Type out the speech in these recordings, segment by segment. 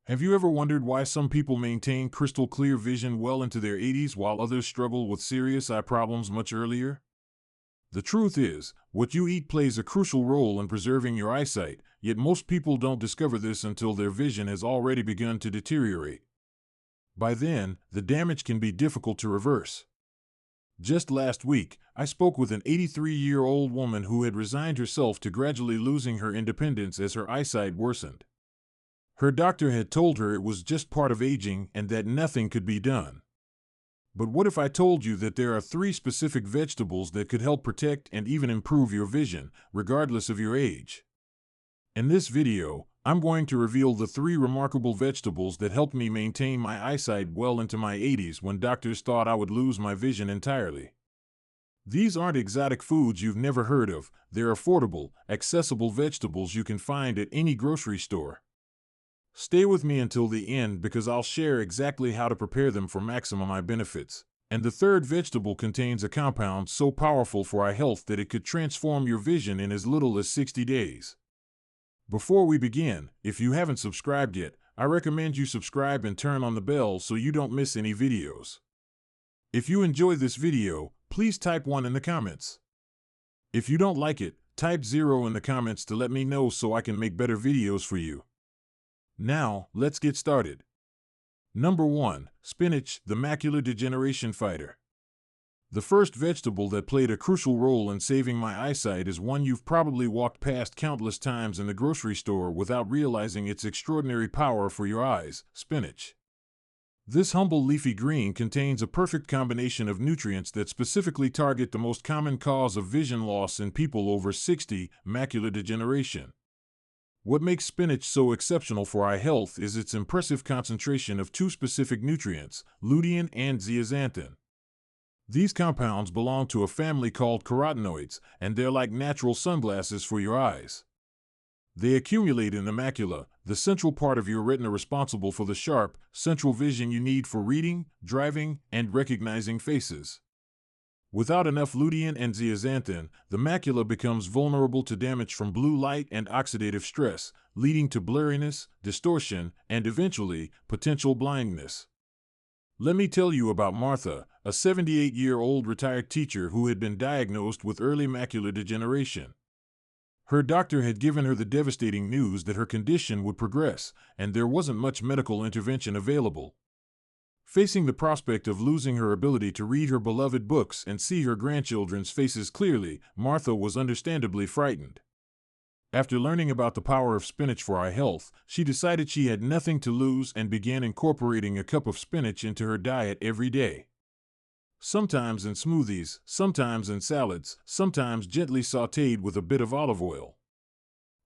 Have you ever wondered why some people maintain crystal clear vision well into their 80s while others struggle with serious eye problems much earlier? The truth is, what you eat plays a crucial role in preserving your eyesight, yet most people don't discover this until their vision has already begun to deteriorate. By then, the damage can be difficult to reverse. Just last week, I spoke with an 83-year-old woman who had resigned herself to gradually losing her independence as her eyesight worsened. Her doctor had told her it was just part of aging and that nothing could be done. But what if I told you that there are 3 specific vegetables that could help protect and even improve your vision, regardless of your age? In this video, I'm going to reveal the 3 remarkable vegetables that helped me maintain my eyesight well into my 80s when doctors thought I would lose my vision entirely. These aren't exotic foods you've never heard of, they're affordable, accessible vegetables you can find at any grocery store. Stay with me until the end because I'll share exactly how to prepare them for maximum eye benefits. And the third vegetable contains a compound so powerful for eye health that it could transform your vision in as little as 60 days. Before we begin, if you haven't subscribed yet, I recommend you subscribe and turn on the bell so you don't miss any videos. If you enjoy this video, please type 1 in the comments. If you don't like it, type 0 in the comments to let me know so I can make better videos for you. Now, let's get started. Number 1. Spinach, the macular degeneration fighter. The first vegetable that played a crucial role in saving my eyesight is one you've probably walked past countless times in the grocery store without realizing its extraordinary power for your eyes: spinach. This humble leafy green contains a perfect combination of nutrients that specifically target the most common cause of vision loss in people over 60, macular degeneration. What makes spinach so exceptional for eye health is its impressive concentration of 2 specific nutrients, lutein and zeaxanthin. These compounds belong to a family called carotenoids, and they're like natural sunglasses for your eyes. They accumulate in the macula, the central part of your retina responsible for the sharp, central vision you need for reading, driving, and recognizing faces. Without enough lutein and zeaxanthin, the macula becomes vulnerable to damage from blue light and oxidative stress, leading to blurriness, distortion, and eventually, potential blindness. Let me tell you about Martha, a 78-year-old retired teacher who had been diagnosed with early macular degeneration. Her doctor had given her the devastating news that her condition would progress, and there wasn't much medical intervention available. Facing the prospect of losing her ability to read her beloved books and see her grandchildren's faces clearly, Martha was understandably frightened. After learning about the power of spinach for eye health, she decided she had nothing to lose and began incorporating a cup of spinach into her diet every day. Sometimes in smoothies, sometimes in salads, sometimes gently sautéed with a bit of olive oil.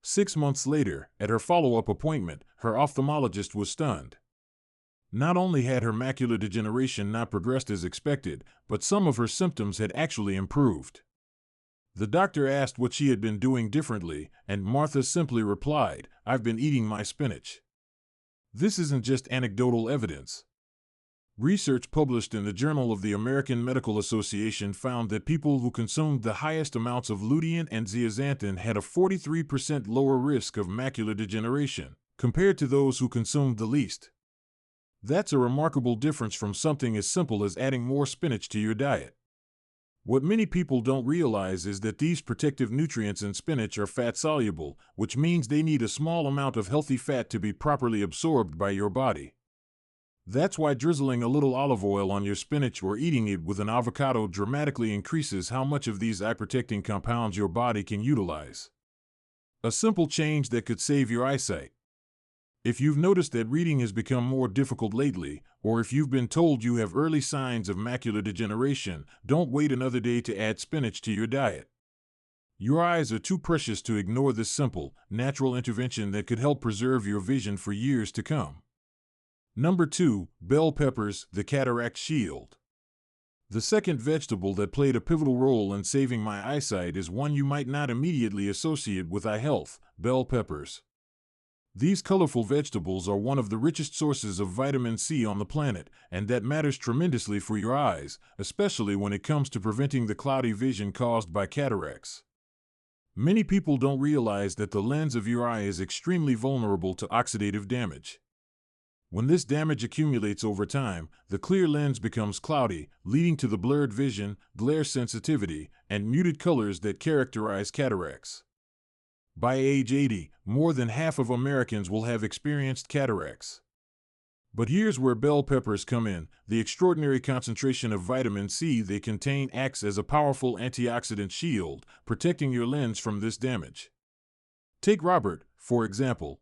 6 months later, at her follow-up appointment, her ophthalmologist was stunned. Not only had her macular degeneration not progressed as expected, but some of her symptoms had actually improved. The doctor asked what she had been doing differently, and Martha simply replied, "I've been eating my spinach." This isn't just anecdotal evidence. Research published in the Journal of the American Medical Association found that people who consumed the highest amounts of lutein and zeaxanthin had a 43% lower risk of macular degeneration, compared to those who consumed the least. That's a remarkable difference from something as simple as adding more spinach to your diet. What many people don't realize is that these protective nutrients in spinach are fat-soluble, which means they need a small amount of healthy fat to be properly absorbed by your body. That's why drizzling a little olive oil on your spinach or eating it with an avocado dramatically increases how much of these eye-protecting compounds your body can utilize. A simple change that could save your eyesight. If you've noticed that reading has become more difficult lately, or if you've been told you have early signs of macular degeneration, don't wait another day to add spinach to your diet. Your eyes are too precious to ignore this simple, natural intervention that could help preserve your vision for years to come. Number 2. Bell peppers, the cataract shield. The second vegetable that played a pivotal role in saving my eyesight is one you might not immediately associate with eye health: bell peppers. These colorful vegetables are one of the richest sources of vitamin C on the planet, and that matters tremendously for your eyes, especially when it comes to preventing the cloudy vision caused by cataracts. Many people don't realize that the lens of your eye is extremely vulnerable to oxidative damage. When this damage accumulates over time, the clear lens becomes cloudy, leading to the blurred vision, glare sensitivity, and muted colors that characterize cataracts. By age 80, more than half of Americans will have experienced cataracts. But here's where bell peppers come in. The extraordinary concentration of vitamin C they contain acts as a powerful antioxidant shield, protecting your lens from this damage. Take Robert, for example.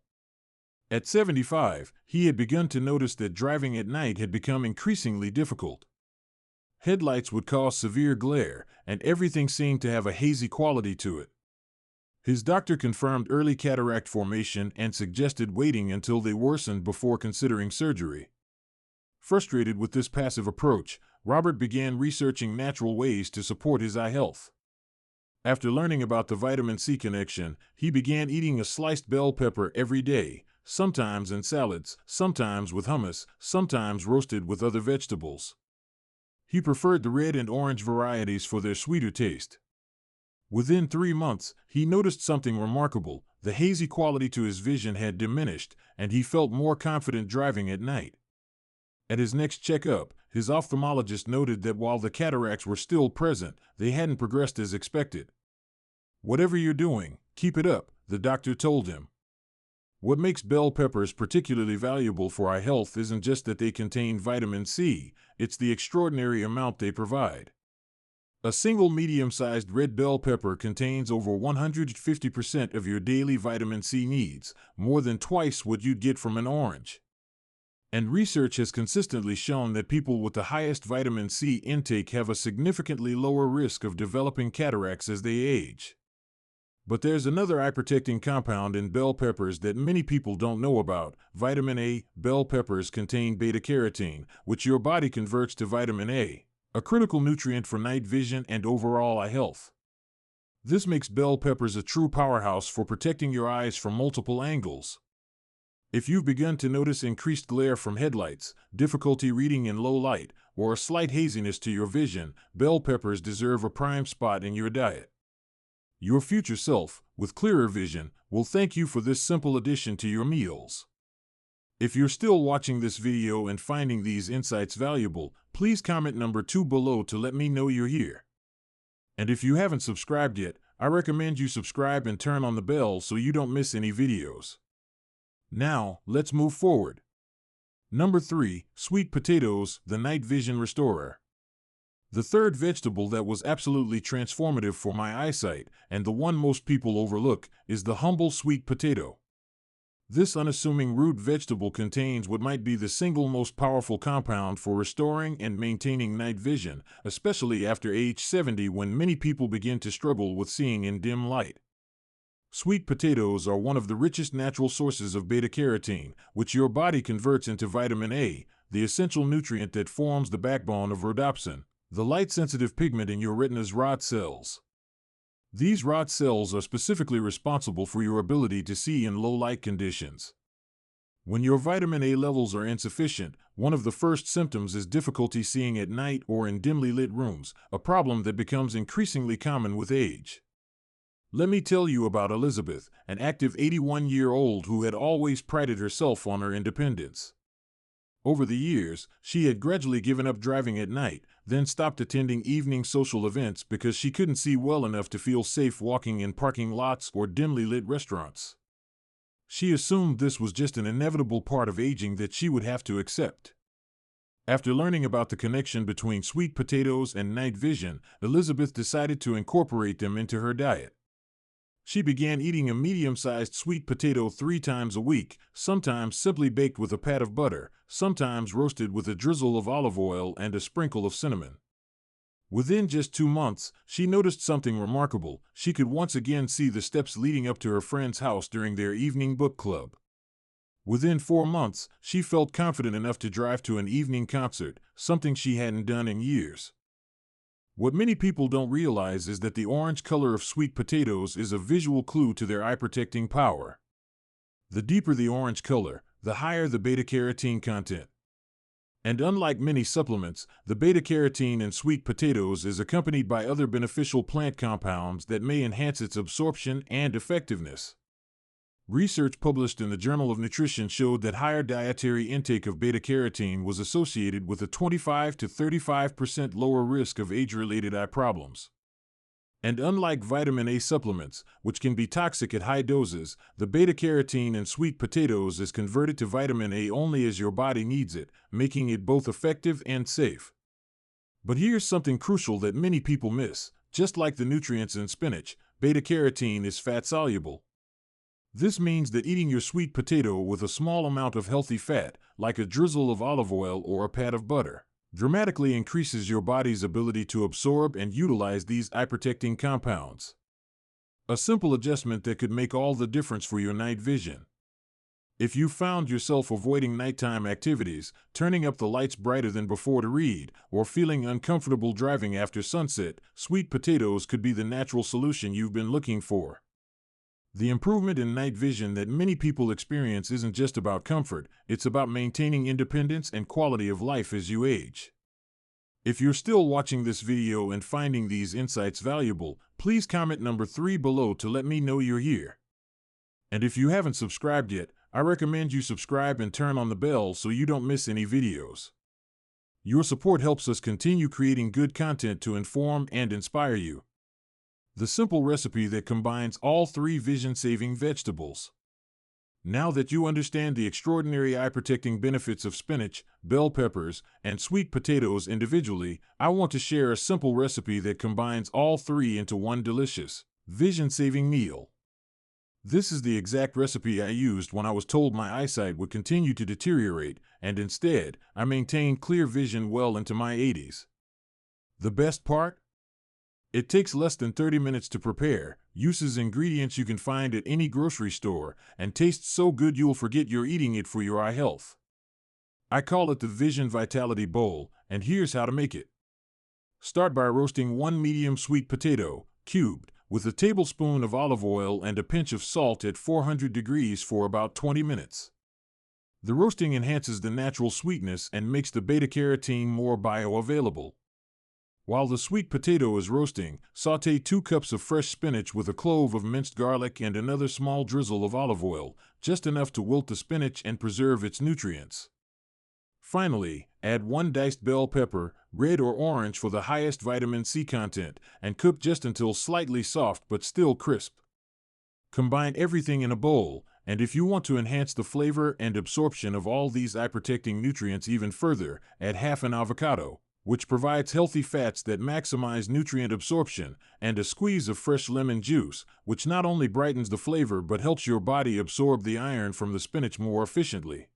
At 75, he had begun to notice that driving at night had become increasingly difficult. Headlights would cause severe glare, and everything seemed to have a hazy quality to it. His doctor confirmed early cataract formation and suggested waiting until they worsened before considering surgery. Frustrated with this passive approach, Robert began researching natural ways to support his eye health. After learning about the vitamin C connection, he began eating a sliced bell pepper every day, sometimes in salads, sometimes with hummus, sometimes roasted with other vegetables. He preferred the red and orange varieties for their sweeter taste. Within 3 months, he noticed something remarkable. The hazy quality to his vision had diminished, and he felt more confident driving at night. At his next checkup, his ophthalmologist noted that while the cataracts were still present, they hadn't progressed as expected. "Whatever you're doing, keep it up," the doctor told him. What makes bell peppers particularly valuable for eye health isn't just that they contain vitamin C, it's the extraordinary amount they provide. A single medium-sized red bell pepper contains over 150% of your daily vitamin C needs, more than twice what you'd get from an orange. And research has consistently shown that people with the highest vitamin C intake have a significantly lower risk of developing cataracts as they age. But there's another eye-protecting compound in bell peppers that many people don't know about. Vitamin A. Bell peppers contain beta-carotene, which your body converts to vitamin A, a critical nutrient for night vision and overall eye health. This makes bell peppers a true powerhouse for protecting your eyes from multiple angles. If you've begun to notice increased glare from headlights, difficulty reading in low light, or a slight haziness to your vision, bell peppers deserve a prime spot in your diet. Your future self, with clearer vision, will thank you for this simple addition to your meals. If you're still watching this video and finding these insights valuable, please comment number 2 below to let me know you're here. And if you haven't subscribed yet, I recommend you subscribe and turn on the bell so you don't miss any videos. Now, let's move forward. Number 3, sweet potatoes, the night vision restorer. The third vegetable that was absolutely transformative for my eyesight, and the one most people overlook, is the humble sweet potato. This unassuming root vegetable contains what might be the single most powerful compound for restoring and maintaining night vision, especially after age 70 when many people begin to struggle with seeing in dim light. Sweet potatoes are one of the richest natural sources of beta-carotene, which your body converts into vitamin A, the essential nutrient that forms the backbone of rhodopsin, the light-sensitive pigment in your retina's rod cells. These rod cells are specifically responsible for your ability to see in low light conditions. When your vitamin A levels are insufficient, one of the first symptoms is difficulty seeing at night or in dimly lit rooms, a problem that becomes increasingly common with age. Let me tell you about Elizabeth, an active 81-year-old who had always prided herself on her independence. Over the years, she had gradually given up driving at night, then stopped attending evening social events because she couldn't see well enough to feel safe walking in parking lots or dimly lit restaurants. She assumed this was just an inevitable part of aging that she would have to accept. After learning about the connection between sweet potatoes and night vision, Elizabeth decided to incorporate them into her diet. She began eating a medium-sized sweet potato 3 times a week, sometimes simply baked with a pat of butter, sometimes roasted with a drizzle of olive oil and a sprinkle of cinnamon. Within just 2 months, she noticed something remarkable. She could once again see the steps leading up to her friend's house during their evening book club. Within 4 months, she felt confident enough to drive to an evening concert, something she hadn't done in years. What many people don't realize is that the orange color of sweet potatoes is a visual clue to their eye-protecting power. The deeper the orange color, the higher the beta-carotene content. And unlike many supplements, the beta-carotene in sweet potatoes is accompanied by other beneficial plant compounds that may enhance its absorption and effectiveness. Research published in the Journal of Nutrition showed that higher dietary intake of beta-carotene was associated with a 25 to 35% lower risk of age-related eye problems. And unlike vitamin A supplements, which can be toxic at high doses, the beta-carotene in sweet potatoes is converted to vitamin A only as your body needs it, making it both effective and safe. But here's something crucial that many people miss. Just like the nutrients in spinach, beta-carotene is fat-soluble. This means that eating your sweet potato with a small amount of healthy fat, like a drizzle of olive oil or a pat of butter, dramatically increases your body's ability to absorb and utilize these eye-protecting compounds. A simple adjustment that could make all the difference for your night vision. If you found yourself avoiding nighttime activities, turning up the lights brighter than before to read, or feeling uncomfortable driving after sunset, sweet potatoes could be the natural solution you've been looking for. The improvement in night vision that many people experience isn't just about comfort, it's about maintaining independence and quality of life as you age. If you're still watching this video and finding these insights valuable, please comment number 3 below to let me know you're here. And if you haven't subscribed yet, I recommend you subscribe and turn on the bell so you don't miss any videos. Your support helps us continue creating good content to inform and inspire you. The simple recipe that combines all 3 vision-saving vegetables. Now that you understand the extraordinary eye-protecting benefits of spinach, bell peppers, and sweet potatoes individually, I want to share a simple recipe that combines all 3 into one delicious, vision-saving meal. This is the exact recipe I used when I was told my eyesight would continue to deteriorate, and instead, I maintained clear vision well into my 80s. The best part? It takes less than 30 minutes to prepare, uses ingredients you can find at any grocery store, and tastes so good you'll forget you're eating it for your eye health. I call it the Vision Vitality Bowl, and here's how to make it. Start by roasting 1 medium sweet potato, cubed, with a tablespoon of olive oil and a pinch of salt at 400 degrees for about 20 minutes. The roasting enhances the natural sweetness and makes the beta-carotene more bioavailable. While the sweet potato is roasting, sauté 2 cups of fresh spinach with a clove of minced garlic and another small drizzle of olive oil, just enough to wilt the spinach and preserve its nutrients. Finally, add 1 diced bell pepper, red or orange for the highest vitamin C content, and cook just until slightly soft but still crisp. Combine everything in a bowl, and if you want to enhance the flavor and absorption of all these eye-protecting nutrients even further, add half an avocado, which provides healthy fats that maximize nutrient absorption, and a squeeze of fresh lemon juice, which not only brightens the flavor but helps your body absorb the iron from the spinach more efficiently.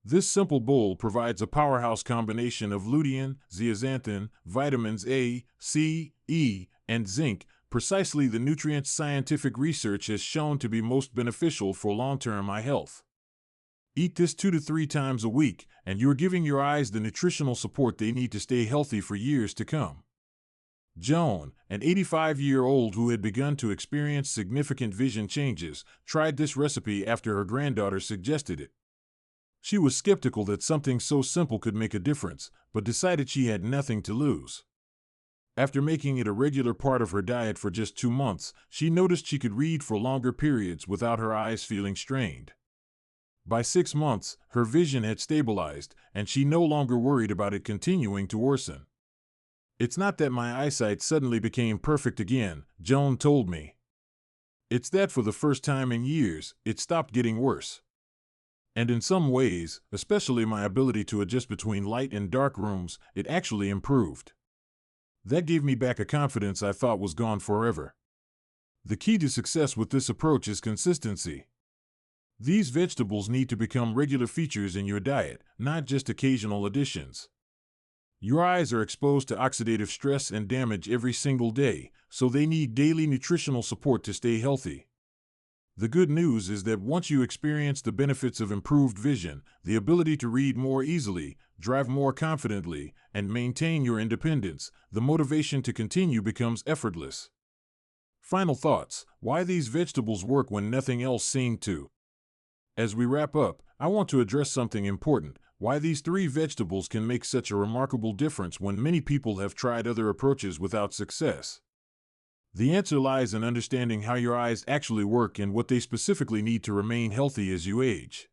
This simple bowl provides a powerhouse combination of lutein, zeaxanthin, vitamins A, C, E, and zinc, precisely the nutrients scientific research has shown to be most beneficial for long-term eye health. Eat this 2 to 3 times a week, and you're giving your eyes the nutritional support they need to stay healthy for years to come. Joan, an 85-year-old who had begun to experience significant vision changes, tried this recipe after her granddaughter suggested it. She was skeptical that something so simple could make a difference, but decided she had nothing to lose. After making it a regular part of her diet for just 2 months, she noticed she could read for longer periods without her eyes feeling strained. By 6 months, her vision had stabilized, and she no longer worried about it continuing to worsen. "It's not that my eyesight suddenly became perfect again," Joan told me. "It's that for the first time in years, it stopped getting worse. And in some ways, especially my ability to adjust between light and dark rooms, it actually improved. That gave me back a confidence I thought was gone forever." The key to success with this approach is consistency. These vegetables need to become regular features in your diet, not just occasional additions. Your eyes are exposed to oxidative stress and damage every single day, so they need daily nutritional support to stay healthy. The good news is that once you experience the benefits of improved vision, the ability to read more easily, drive more confidently, and maintain your independence, the motivation to continue becomes effortless. Final thoughts: why these vegetables work when nothing else seemed to. As we wrap up, I want to address something important: why these 3 vegetables can make such a remarkable difference when many people have tried other approaches without success. The answer lies in understanding how your eyes actually work and what they specifically need to remain healthy as you age.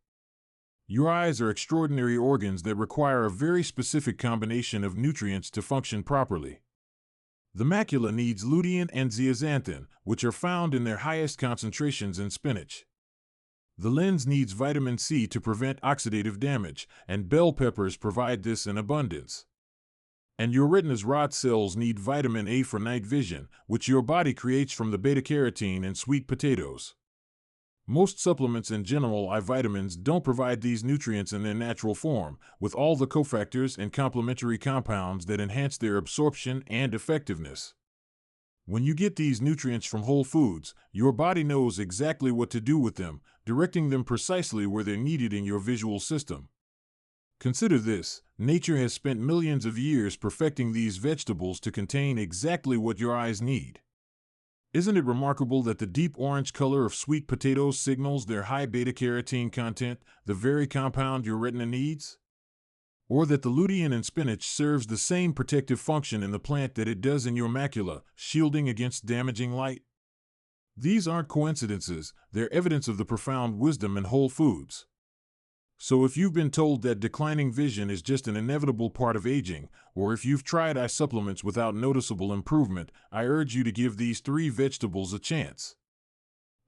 Your eyes are extraordinary organs that require a very specific combination of nutrients to function properly. The macula needs lutein and zeaxanthin, which are found in their highest concentrations in spinach. The lens needs vitamin C to prevent oxidative damage, and bell peppers provide this in abundance. And your retina's rod cells need vitamin A for night vision, which your body creates from the beta-carotene in sweet potatoes. Most supplements and general eye vitamins don't provide these nutrients in their natural form, with all the cofactors and complementary compounds that enhance their absorption and effectiveness. When you get these nutrients from whole foods, your body knows exactly what to do with them, directing them precisely where they're needed in your visual system. Consider this: nature has spent millions of years perfecting these vegetables to contain exactly what your eyes need. Isn't it remarkable that the deep orange color of sweet potatoes signals their high beta-carotene content, the very compound your retina needs? Or that the lutein in spinach serves the same protective function in the plant that it does in your macula, shielding against damaging light? These aren't coincidences, they're evidence of the profound wisdom in whole foods. So if you've been told that declining vision is just an inevitable part of aging, or if you've tried eye supplements without noticeable improvement, I urge you to give these 3 vegetables a chance.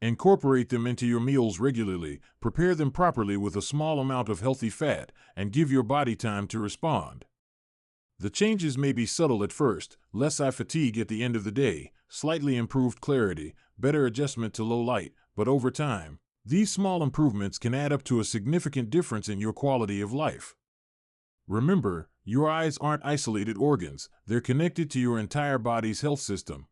Incorporate them into your meals regularly, prepare them properly with a small amount of healthy fat, and give your body time to respond. The changes may be subtle at first: less eye fatigue at the end of the day, slightly improved clarity, better adjustment to low light, but over time, these small improvements can add up to a significant difference in your quality of life. Remember, your eyes aren't isolated organs, they're connected to your entire body's health system.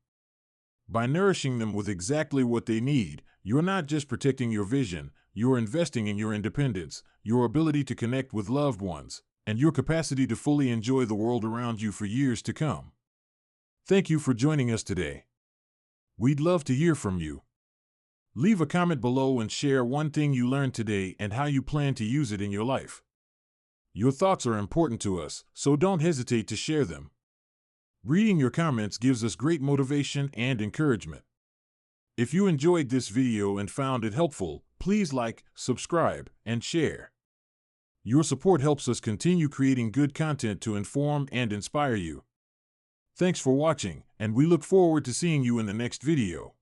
By nourishing them with exactly what they need, you're not just protecting your vision, you're investing in your independence, your ability to connect with loved ones, and your capacity to fully enjoy the world around you for years to come. Thank you for joining us today. We'd love to hear from you. Leave a comment below and share one thing you learned today and how you plan to use it in your life. Your thoughts are important to us, so don't hesitate to share them. Reading your comments gives us great motivation and encouragement. If you enjoyed this video and found it helpful, please like, subscribe, and share. Your support helps us continue creating good content to inform and inspire you. Thanks for watching, and we look forward to seeing you in the next video.